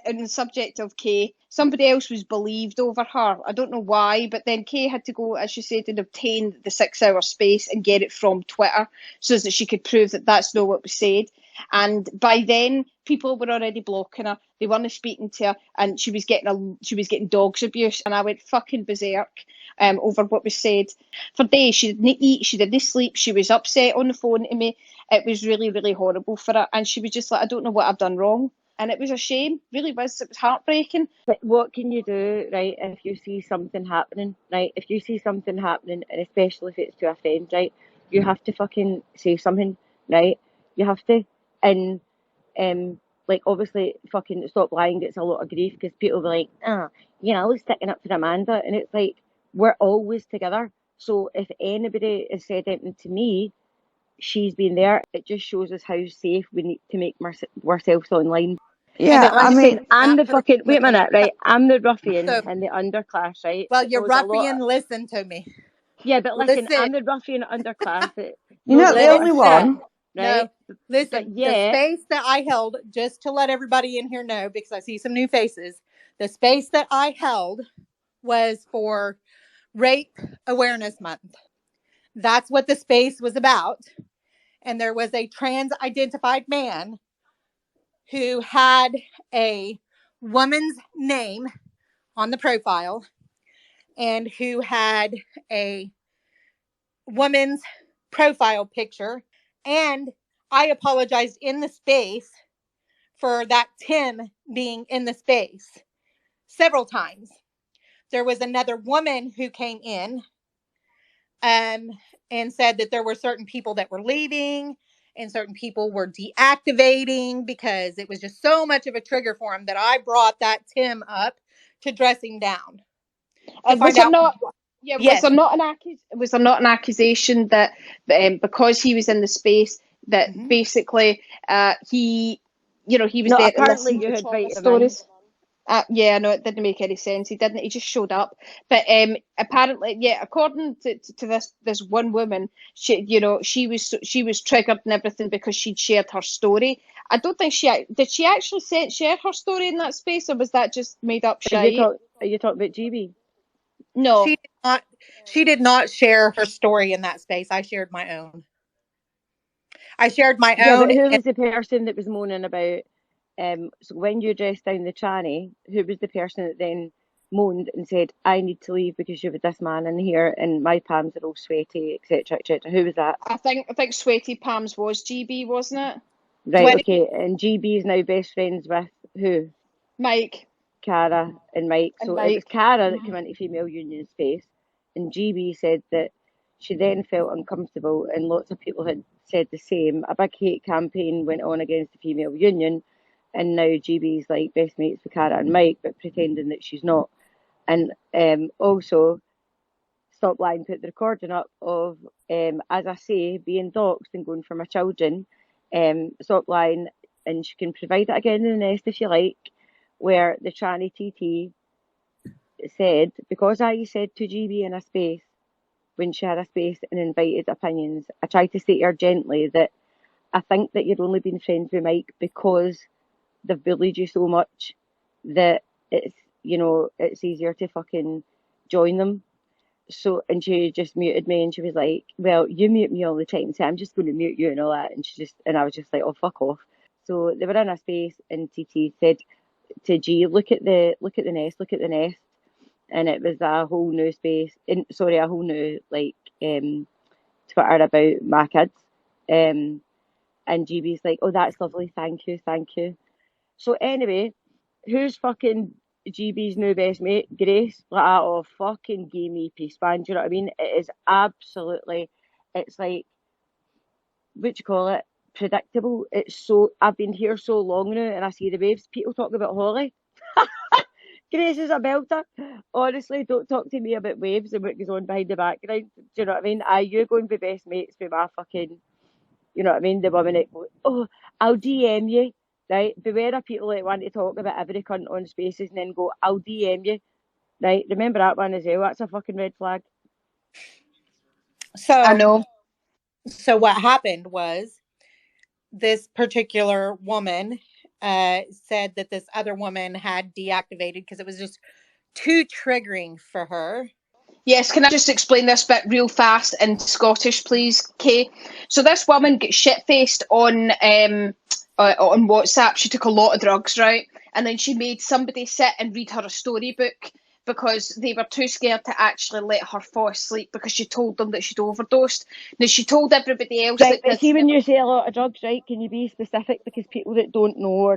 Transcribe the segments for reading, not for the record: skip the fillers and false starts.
In the subject of Kay, somebody else was believed over her. I don't know why, but then Kay had to go, as she said, and obtain the 6 hour space and get it from Twitter so that she could prove that that's not what was said. And by then, people were already blocking her. They weren't speaking to her, and she was getting dogs abuse. And I went fucking berserk over what was said. For days, she didn't eat, she didn't sleep, she was upset on the phone to me. It was really, really horrible for her, and she was just like, I don't know what I've done wrong. And it was a shame, really was. It was heartbreaking. But what can you do, right, if you see something happening, right? If you see something happening, and especially if it's to a friend, right, you have to fucking say something, right? You have to. And, like, obviously, fucking Stop Lying gets a lot of grief because people be like, I was sticking up for Amanda. And it's like, we're always together. So if anybody has said anything to me, she's been there. It just shows us how safe we need to make ourselves online. Yeah, I mean, I'm the fucking, wait a minute, right? I'm the ruffian So, in the underclass, right? well, That you're knows a lot. ruffian. Listen to me. Yeah, but listen, Listen. I'm the ruffian underclass that you're knows not a the lot only of one. shit, right? No, listen, But yeah, the space that I held, just to let everybody in here know, because I see some new faces, the space that I held was for Rape Awareness Month. That's what the space was about. And there was a trans identified man who had a woman's name on the profile and who had a woman's profile picture. And I apologized in the space for that Tim being in the space several times. There was another woman who came in and said that there were certain people that were leaving and certain people were deactivating because it was just so much of a trigger for him that I brought that Tim up to dress him down. And was there not? Yeah, Yes. Was there not an accusation that because he was in the space that basically he was there to listen to trauma stories? Yeah, no, it didn't make any sense. He didn't. He just showed up. But apparently, yeah, according to this one woman, she was triggered and everything because she'd shared her story. I don't think did she actually share her story in that space, or was that just made up shit? are you talking about GB? No, she did not share her story in that space. I shared my own. Yeah, but who was the person that was moaning about? So when you dressed down the tranny, who was the person that then moaned and said, "I need to leave because you're with this man in here and my palms are all sweaty, etc., etc." Who was that? I think Sweaty Palms was GB, wasn't it? Right. Okay. And GB is now best friends with who? Mike. Cara and Mike. And so Mike. It was Cara that came into Female Union space, and GB said that she then felt uncomfortable, and lots of people had said the same. A big hate campaign went on against the Female Union, and now GB's like best mates with Cara and Mike, but pretending that she's not. And also, Stop Lying put the recording up of, as I say, being doxed and going for my children. Stop Lying, and she can provide it again in the nest if you like, where the tranny TT said, because I said to GB in a space, when she had a space and invited opinions, I tried to say to her gently that I think that you've only been friends with Mike because they've bullied you so much that it's easier to fucking join them. So, and she just muted me, and she was like, well, you mute me all the time, so I'm just going to mute you and all that. And I was just like, oh, fuck off. So they were in a space, and TT said to G, look at the nest. And it was a whole new space, a whole new, like, Twitter about my kids. And GB's like, oh, that's lovely, thank you. So anyway, who's fucking GB's new best mate? Grace. Like, oh, fucking gay me peace, man. Do you know what I mean? It is absolutely, it's like, what do you call it? Predictable. I've been here so long now, and I see the waves. People talk about Holly. Grace is a belter. Honestly, don't talk to me about waves and what goes on behind the background. Do you know what I mean? You go and be best mates with my fucking, you know what I mean? The woman that goes, oh, I'll DM you, right? Beware of people that want to talk about every cunt on spaces and then go, I'll DM you, right? Remember that one as well. That's a fucking red flag. So I know. So what happened was this particular woman said that this other woman had deactivated because it was just too triggering for her. Yes, can I just explain this bit real fast in Scottish, please, Kay? So this woman gets shit-faced on WhatsApp. She took a lot of drugs, right? And then she made somebody sit and read her a storybook because they were too scared to actually let her fall asleep because she told them that she'd overdosed. Now, she told everybody else Right, that but this see, when never... you say a lot of drugs, right, can you be specific? Because people that don't know,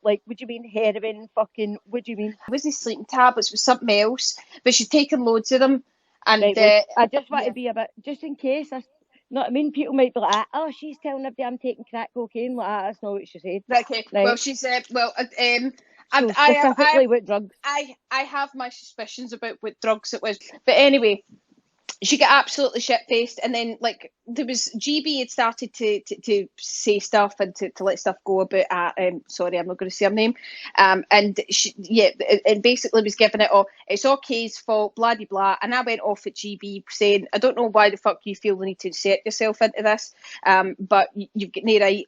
like, would you mean heroin, fucking, what do you mean? It wasn't sleeping tablets, it was something else. But she'd taken loads of them. And, Right, well, I just want yeah. to be a bit, just in case, you know what I mean? People might be like, oh, she's telling everybody I'm taking crack cocaine, like, that's not what she said. Okay, well, Right, she's, so specifically what drugs? I have my suspicions about what drugs it was. But anyway, she got absolutely shit faced, and then like there was GB had started to say stuff and to let stuff go about. Sorry, I'm not going to say her name. And she and basically was giving it all. It's all Kay's fault, blah de blah. And I went off at GB saying, I don't know why the fuck you feel the need to insert yourself into this. But you've got no right,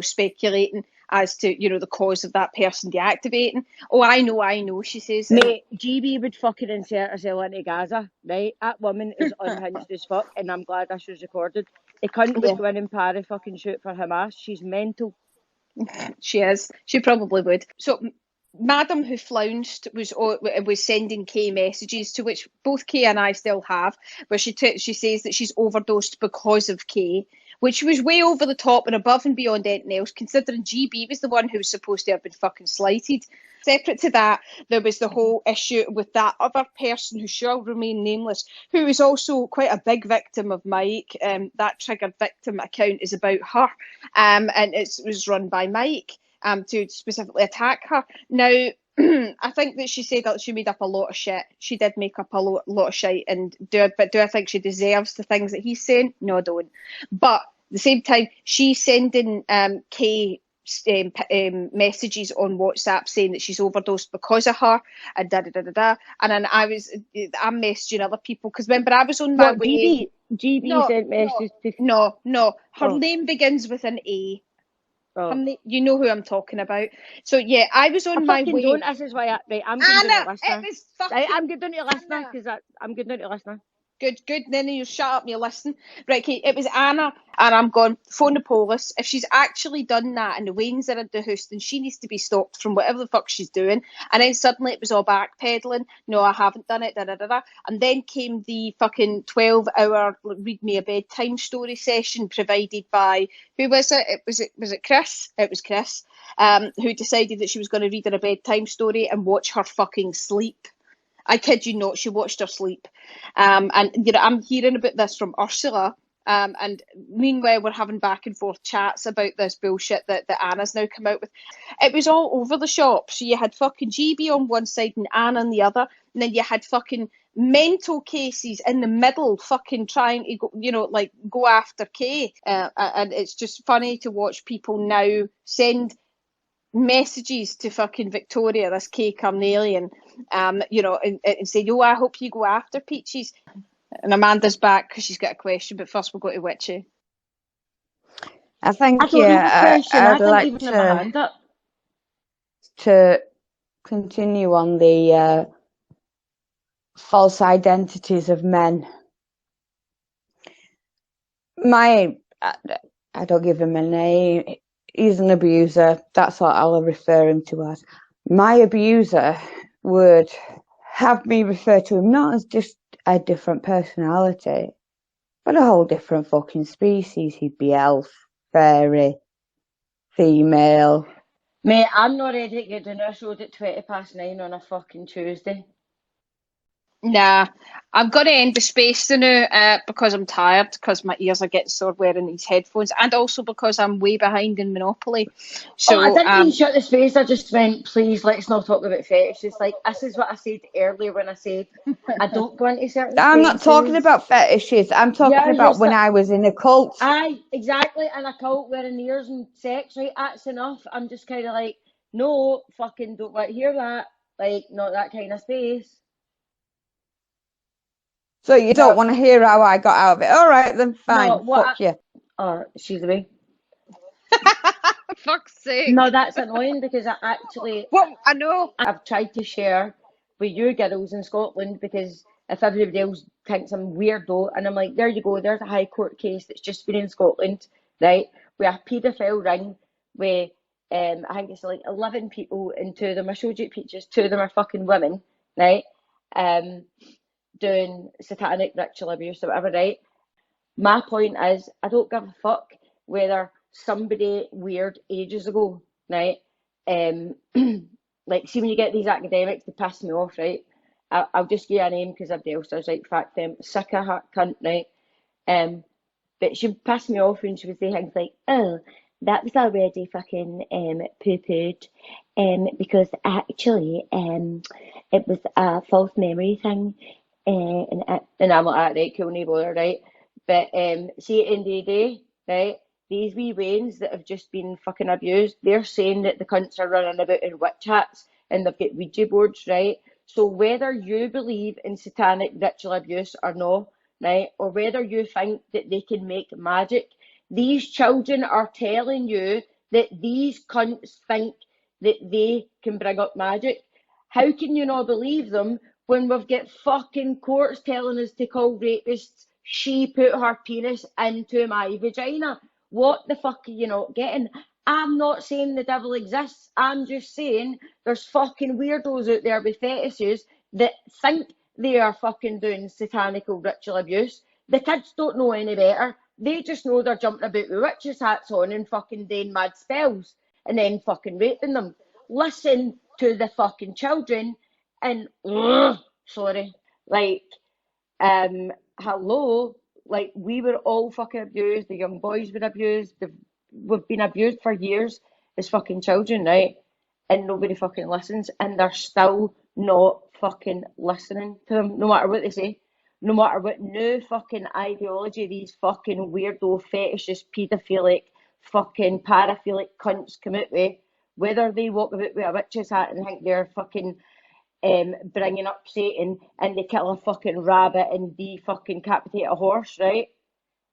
speculating as to the cause of that person deactivating. Oh, I know, she says. Mate, GB would fucking insert herself into Gaza, right? That woman is unhinged as fuck, and I'm glad this was recorded. The cunt would go in and para fucking shoot for Hamas. She's mental. She is. She probably would. So, Madam who flounced was sending Kay messages to which both Kay and I still have, where she says that she's overdosed because of Kay, which was way over the top and above and beyond anything else, considering GB was the one who was supposed to have been fucking slighted. Separate to that, there was the whole issue with that other person who shall remain nameless, who is also quite a big victim of Mike. That triggered victim account is about her, and it was run by Mike to specifically attack her. Now, I think that she said that she made up a lot of shit. She did make up a lot of shit, but do I think she deserves the things that he's saying? No, I don't. But at the same time, she's sending Kay messages on WhatsApp saying that she's overdosed because of her and da da da da da. And then I'm messaging other people because remember I was on my way. GB sent messages to. No. Her Oh. name begins with an A. Oh. You know who I'm talking about. So yeah, I was on my way. Don't. This is why I'm going down to listener. It was fucking. Right, I'm going down to listener because I'm going down to listener. Good. Then you shut up and you listen. Right, okay, it was Anna, and I'm going, phone the police. If she's actually done that and the Waynes are in the house, then she needs to be stopped from whatever the fuck she's doing. And then suddenly it was all backpedaling. No, I haven't done it, da da da da. And then came the fucking 12-hour read me a bedtime story session provided by, who was it? Was it Chris? It was Chris, who decided that she was going to read her a bedtime story and watch her fucking sleep. I kid you not, she watched her sleep. And I'm hearing about this from Ursula. And meanwhile, we're having back and forth chats about this bullshit that Anna's now come out with. It was all over the shop. So you had fucking GB on one side and Anna on the other. And then you had fucking mental cases in the middle fucking trying to go after Kay. And it's just funny to watch people now send messages to fucking Victoria, this Kay Carnelian, and say, "Oh, I hope you go after Peaches." And Amanda's back because she's got a question, but first we'll go to Witchy. I think I don't have a question. I'd I like didn't even have a hand up. to continue on the false identities of men. I don't give him a name. He's an abuser. That's what I'll refer him to as. My abuser would have me refer to him not as just a different personality, but a whole different fucking species. He'd be elf, fairy, female. Mate, I'm not ready to get down this road at 9:20 on a fucking Tuesday. Nah, I'm going to end the space now because I'm tired, because my ears are getting sore wearing these headphones, and also because I'm way behind in Monopoly. So I didn't mean shut the space. I just went, please, let's not talk about fetishes. Like, this is what I said earlier when I said I don't go into certain I'm spaces. not talking about fetishes. I'm talking about when I was in a cult. Aye, exactly, in a cult wearing ears and sex, right? That's enough. I'm just kind of like, no, fucking don't want to hear that. Like, not that kind of space. So you don't want to hear how I got out of it? All right, then fine. No, Fuck you. Oh, she's away. fuck's sake. No, that's annoying because Well, I know. I've tried to share with you girls in Scotland because if everybody else thinks I'm weirdo, and I'm like, there you go, there's a High Court case that's just been in Scotland, right? With a paedophile ring with, I think it's like 11 people, and 2 of them, I showed you pictures, 2 of them are fucking women, right? Doing satanic ritual abuse or whatever, right? My point is, I don't give a fuck whether somebody weird ages ago, right? Um, like, see when you get these academics, they piss me off, right? I'll just give you a name because everybody else does, right? Fact them, sick of her cunt, right? But she pissed me off when she would say things like, "Oh, that was already fucking poo-pooed, because actually it was a false memory thing, and I'm like, "Ah, right, cool, no bother, right?" But see, at the end of the day, right, these wee wains that have just been fucking abused, they're saying that the cunts are running about in witch hats and they've got Ouija boards, right? So whether you believe in satanic ritual abuse or not, right, or whether you think that they can make magic, these children are telling you that these cunts think that they can bring up magic. How can you not believe them when we've got fucking courts telling us to call rapists, she put her penis into my vagina? What the fuck are you not getting? I'm not saying the devil exists. I'm just saying there's fucking weirdos out there with fetishes that think they are fucking doing satanic or ritual abuse. The kids don't know any better. They just know they're jumping about with witches' hats on and fucking doing mad spells and then fucking raping them. Listen to the fucking children and sorry, like hello, like we were all fucking abused. The young boys were abused. We've been abused for years as fucking children, right? And nobody fucking listens, and they're still not fucking listening to them, no matter what they say, no matter what new fucking ideology these fucking weirdo fetishist paedophilic fucking paraphilic cunts come out with. Whether they walk about with a witch's hat and think they're fucking bringing up Satan and they kill a fucking rabbit and they fucking decapitate a horse, right?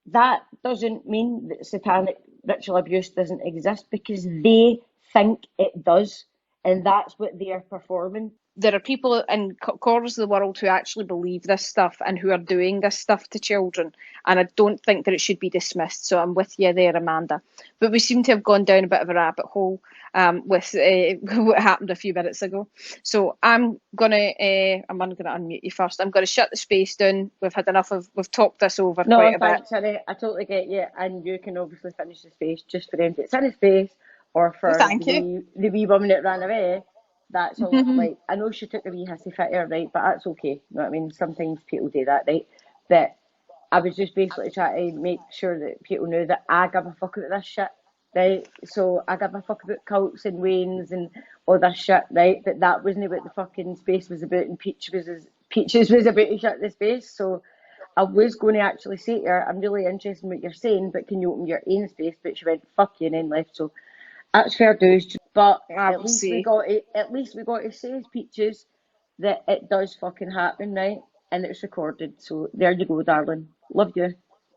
That doesn't mean that satanic ritual abuse doesn't exist because they think it does, and that's what they are performing. There are people in corners of the world who actually believe this stuff and who are doing this stuff to children, and I don't think that it should be dismissed. So I'm with you there, Amanda. But we seem to have gone down a bit of a rabbit hole with what happened a few minutes ago. So I'm gonna unmute you first. I'm gonna shut the space down. We've talked this over quite a bit. Honey, I totally get you, and you can obviously finish the space just for them that's in the space or for the wee woman that ran away. That's all. Like, I know she took a wee hissy fit here, right? But that's okay. You know what I mean? Sometimes people do that, right? But I was just basically trying to make sure that people knew that I give a fuck about this shit, right? So I give a fuck about cults and wains and all this shit, right? But that wasn't what the fucking space was about, and Peaches was about to shut the space. So I was going to actually say to her, I'm really interested in what you're saying, but can you open your own space? But she went, fuck you, and then left. So that's fair dues. But at least we got to say as Peaches that it does fucking happen, right? And it's recorded. So there you go, darling. Love you.